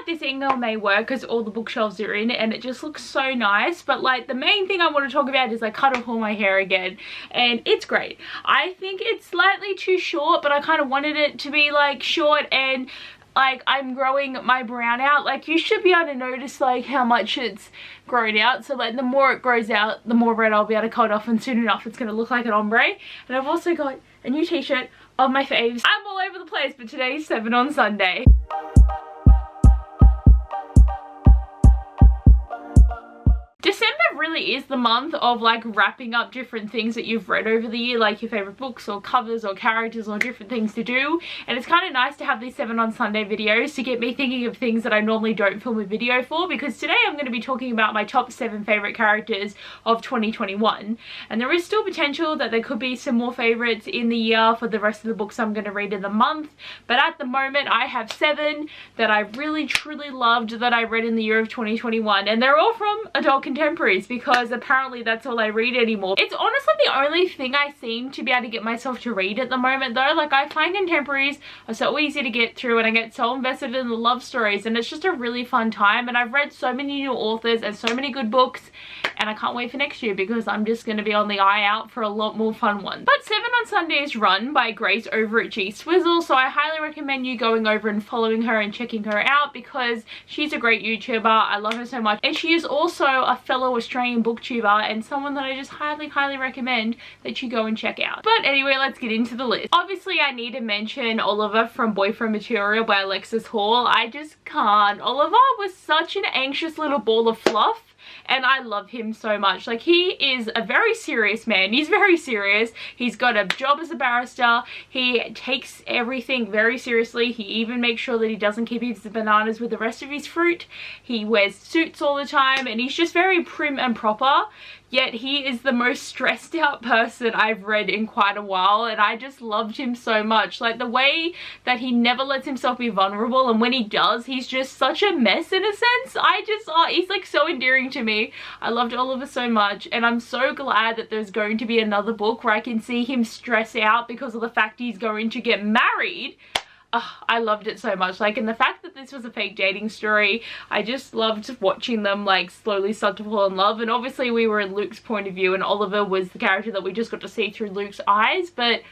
like this angle may work because all the bookshelves are in and it just looks so nice, but like the main thing I want to talk about is I cut off all my hair again and it's great. I think it's slightly too short, but I kind of wanted it to be like short, and like I'm growing my brown out. Like you should be able to notice like how much it's grown out, so like the more it grows out the more red I'll be able to cut off, and soon enough it's going to look like an ombre. And I've also got a new t-shirt of my faves. I'm all over the place, but today's 7 on Sunday. December really is the month of like wrapping up different things that you've read over the year, like your favorite books or covers or characters or different things to do, and it's kind of nice to have these 7 on Sunday videos to get me thinking of things that I normally don't film a video for, because today I'm going to be talking about my top 7 favorite characters of 2021, and there is still potential that there could be some more favorites in the year for the rest of the books I'm going to read in the month, but at the moment I have 7 that I really truly loved that I read in the year of 2021, and they're all from adult contemporaries because apparently that's all I read anymore. It's honestly the only thing I seem to be able to get myself to read at the moment though. Like I find contemporaries are so easy to get through and I get so invested in the love stories, and it's just a really fun time, and I've read so many new authors and so many good books, and I can't wait for next year because I'm just going to be on the eye out for a lot more fun ones. But 7 on Sunday is run by Grace over at G-Swizzel, so I highly recommend you going over and following her and checking her out because she's a great YouTuber. I love her so much, and she is also a fellow Australian booktuber and someone that I just highly recommend that you go and check out. But anyway, let's get into the list. Obviously I need to mention Oliver from Boyfriend Material by Alexis Hall. I just can't. Oliver was such an anxious little ball of fluff, and I love him so much. Like he is a very serious man. He's very serious. He's got a job as a barrister. He takes everything very seriously. He even makes sure that he doesn't keep his bananas with the rest of his fruit. He wears suits all the time and he's just very prim and proper. Yet he is the most stressed out person I've read in quite a while, and I just loved him so much. Like the way that he never lets himself be vulnerable, and when he does, he's just such a mess in a sense. He's like so endearing to me. I loved Oliver so much, and I'm so glad that there's going to be another book where I can see him stress out because of the fact he's going to get married. I loved it so much. Like, and the fact that this was a fake dating story, I just loved watching them like slowly start to fall in love. And obviously we were in Luke's point of view and Oliver was the character that we just got to see through Luke's eyes, but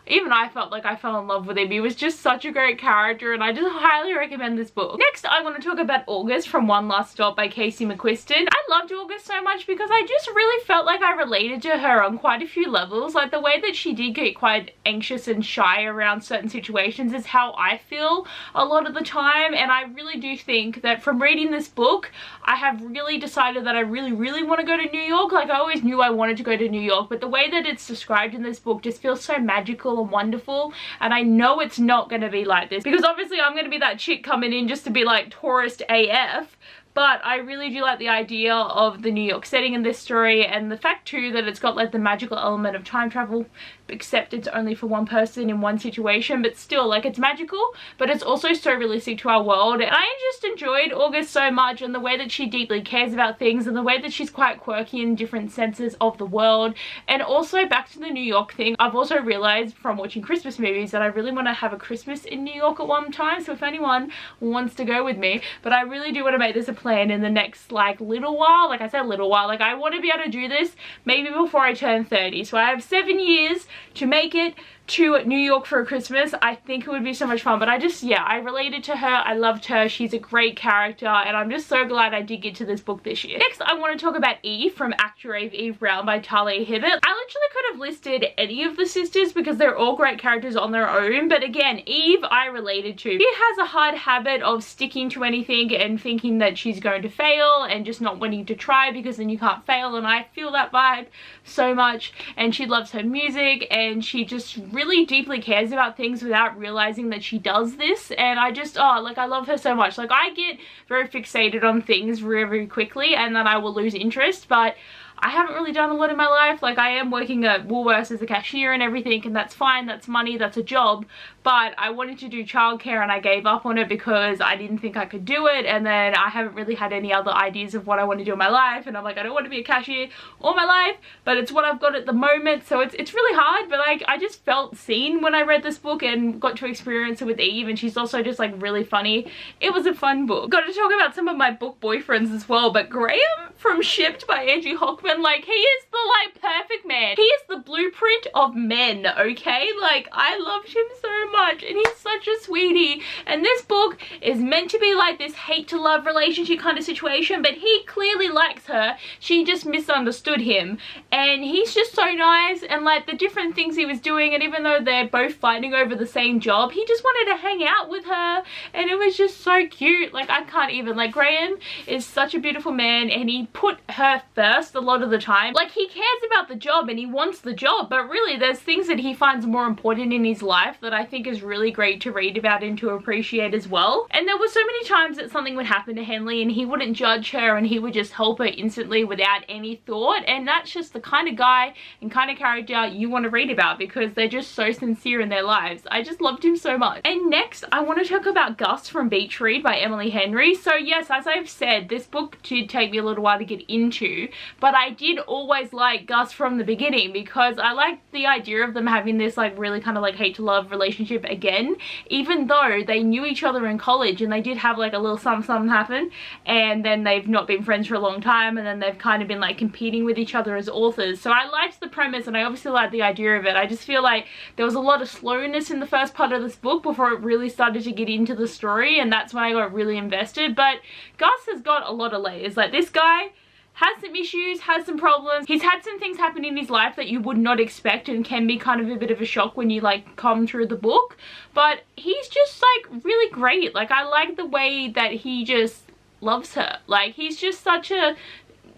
even I felt like I fell in love with him. He was just such a great character, and I just highly recommend this book. Next, I want to talk about August from One Last Stop by Casey McQuiston. I loved August so much because I just really felt like I related to her on quite a few levels. Like the way that she did get quite anxious and shy around certain situations is how I feel a lot of the time, and I really do think that from reading this book, I have really decided that I really want to go to New York. Like I always knew I wanted to go to New York, but the way that it's described in this book just feels so magical and wonderful, and I know it's not going to be like this because obviously I'm going to be that chick coming in just to be like tourist AF, but I really do like the idea of the New York setting in this story, and the fact too that it's got like the magical element of time travel, except it's only for one person in one situation, but still like it's magical, but it's also so realistic to our world. And I just enjoyed August so much, and the way that she deeply cares about things, and the way that she's quite quirky in different senses of the world. And also back to the New York thing, I've also realized from watching Christmas movies that I really want to have a Christmas in New York at one time, so if anyone wants to go with me, but I really do want to make this a plan in the next like little while. Like I said, little while, like I want to be able to do this maybe before I turn 30, so I have 7 years to make it to New York for Christmas. I think it would be so much fun, but I related to her. I loved her. She's a great character, and I'm just so glad I did get to this book this year. Next, I want to talk about Eve from Actor Eve Brown by Talia Hibbert. I literally could have listed any of the sisters because they're all great characters on their own, but again, Eve I related to. She has a hard habit of sticking to anything and thinking that she's going to fail and just not wanting to try because then you can't fail, and I feel that vibe so much. And she loves her music, and she just really deeply cares about things without realizing that she does this, and I just like I love her so much. Like I get very fixated on things very quickly and then I will lose interest, but I haven't really done a lot in my life. Like I am working at Woolworths as a cashier and everything, and that's fine, that's money, that's a job, but I wanted to do childcare and I gave up on it because I didn't think I could do it, and then I haven't really had any other ideas of what I want to do in my life, and I'm like, I don't want to be a cashier all my life, but it's what I've got at the moment, so it's really hard. But like, I just felt seen when I read this book and got to experience it with Eve, and she's also just like really funny. It was a fun book. Got to talk about some of my book boyfriends as well, but Graham from Shipped by Angie Hockman, like, he is the like perfect man. He is the blueprint of men, okay? Like, I loved him so much, and he's such a sweetie. And this book is meant to be like this hate to love relationship kind of situation, but he clearly likes her. She just misunderstood him, and he's just so nice, and like the different things he was doing, and even though they're both fighting over the same job, he just wanted to hang out with her, and it was just so cute. Like, I can't even, like, Graham is such a beautiful man, and he put her first a lot of the time. Like, he cares about the job and he wants the job, but really there's things that he finds more important in his life that I think is really great to read about and to appreciate as well. And there were so many times that something would happen to Henley and he wouldn't judge her, and he would just help her instantly without any thought, and that's just the kind of guy and kind of character you want to read about because they're just so sincere in their lives. I just loved him so much. And next I want to talk about Gus from Beach Read by Emily Henry. So yes, as I've said, this book did take me a little while to get into, but I did always like Gus from the beginning because I liked the idea of them having this like really kind of like hate to love relationship again, even though they knew each other in college and they did have like a little something happen, and then they've not been friends for a long time, and then they've kind of been like competing with each other as authors. So I liked the premise and I obviously liked the idea of it. I just feel like there was a lot of slowness in the first part of this book before it really started to get into the story, and that's when I got really invested. But Gus has got a lot of layers. Like, this guy has some issues, has some problems. He's had some things happen in his life that you would not expect and can be kind of a bit of a shock when you like come through the book. But he's just like really great. Like, I like the way that he just loves her. Like, he's just such a,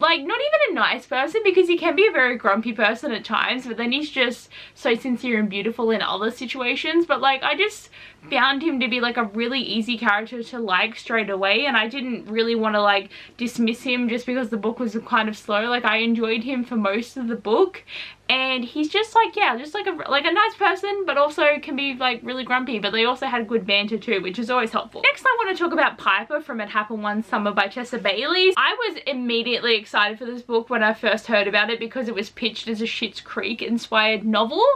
like, not even a nice person, because he can be a very grumpy person at times, but then he's just so sincere and beautiful in other situations. But like, I just found him to be like a really easy character to like straight away, and I didn't really want to like dismiss him just because the book was kind of slow. Like, I enjoyed him for most of the book, and he's just like, yeah, just like a nice person, but also can be like really grumpy, but they also had good banter too, which is always helpful. Next I want to talk about Piper from It Happened One Summer by Tessa Bailey. I was immediately excited for this book when I first heard about it because it was pitched as a Schitt's Creek inspired novel,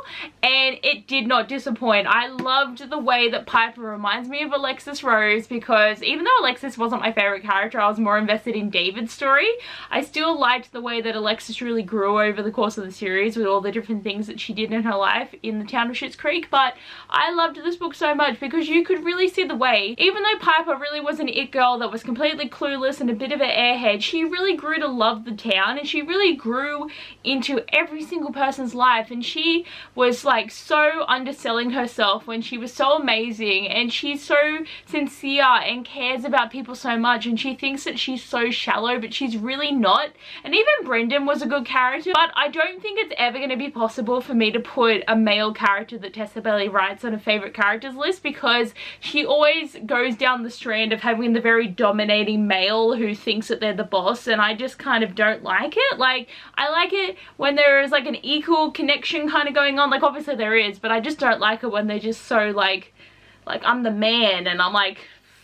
and it did not disappoint. I loved the way that Piper reminds me of Alexis Rose, because even though Alexis wasn't my favorite character, I was more invested in David's story. I still liked the way that Alexis really grew over the course of the series with all the different things that she did in her life in the town of Schitt's Creek. But I loved this book so much because you could really see the way, even though Piper really was an it girl that was completely clueless and a bit of an airhead, she really grew to love the town, and she really grew into every single person's life, and she was like so underselling herself when she was so amazing, and she's so sincere and cares about people so much, and she thinks that she's so shallow, but she's really not. And even Brendan was a good character, but I don't think it's ever going to be possible for me to put a male character that Tessa Bailey writes on a favorite characters list, because she always goes down the strand of having the very dominating male who thinks that they're the boss, and I just kind of don't like it. Like, I like it when there is like an equal connection kind of going on, like obviously there is, but I just don't like it when they're just so like I'm the man, and I'm like,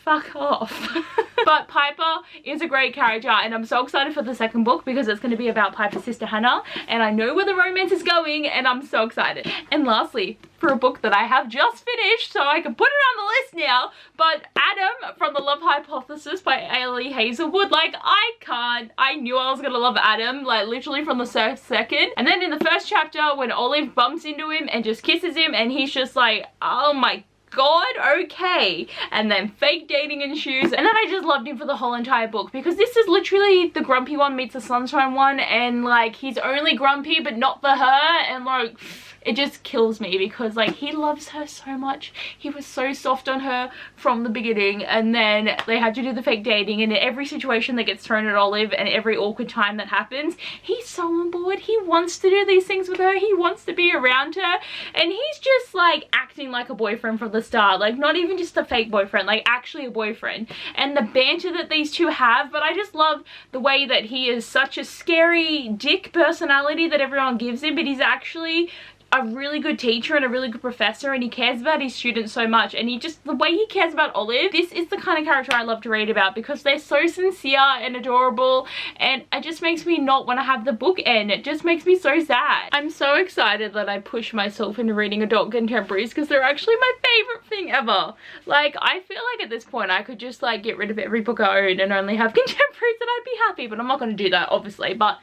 fuck off. But Piper is a great character, and I'm so excited for the second book because it's going to be about Piper's sister Hannah, and I know where the romance is going, and I'm so excited. And lastly, for a book that I have just finished, so I can put it on the list now, but Adam from The Love Hypothesis by Ailey Hazelwood. Like, I knew I was gonna love Adam, like literally from the second. And then in the first chapter, when Olive bumps into him and just kisses him, and he's just like, oh my god, okay. And then fake dating ensues, and then I just loved him for the whole entire book, because this is literally the grumpy one meets the sunshine one, and like he's only grumpy but not for her, and like it just kills me because like he loves her so much. He was so soft on her from the beginning, and then they had to do the fake dating, and in every situation that gets thrown at Olive and every awkward time that happens, he's so on board. He wants to do these things with her, he wants to be around her, and he's just like acting like a boyfriend from the start. Like, not even just a fake boyfriend, like actually a boyfriend. And the banter that these two have, but I just love the way that he is such a scary dick personality that everyone gives him, but he's actually a really good teacher and a really good professor, and he cares about his students so much, and the way he cares about Olive, this is the kind of character I love to read about because they're so sincere and adorable, and it just makes me not want to have the book end. It just makes me so sad. I'm so excited that I pushed myself into reading adult contemporaries because they're actually my favorite thing ever. Like, I feel like at this point I could just like get rid of every book I own and only have contemporaries and I'd be happy, but I'm not going to do that obviously, but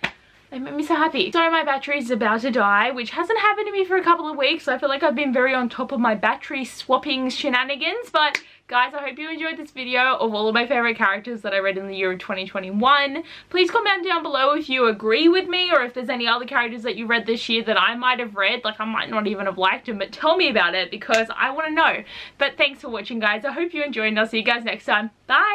they make me so happy. So my battery is about to die, which hasn't happened to me for a couple of weeks, so I feel like I've been very on top of my battery swapping shenanigans. But guys, I hope you enjoyed this video of all of my favorite characters that I read in the year of 2021. Please comment down below if you agree with me, or if there's any other characters that you read this year that I might have read, like I might not even have liked them, but tell me about it because I want to know. But thanks for watching, guys. I hope you enjoyed, and I'll see you guys next time. Bye!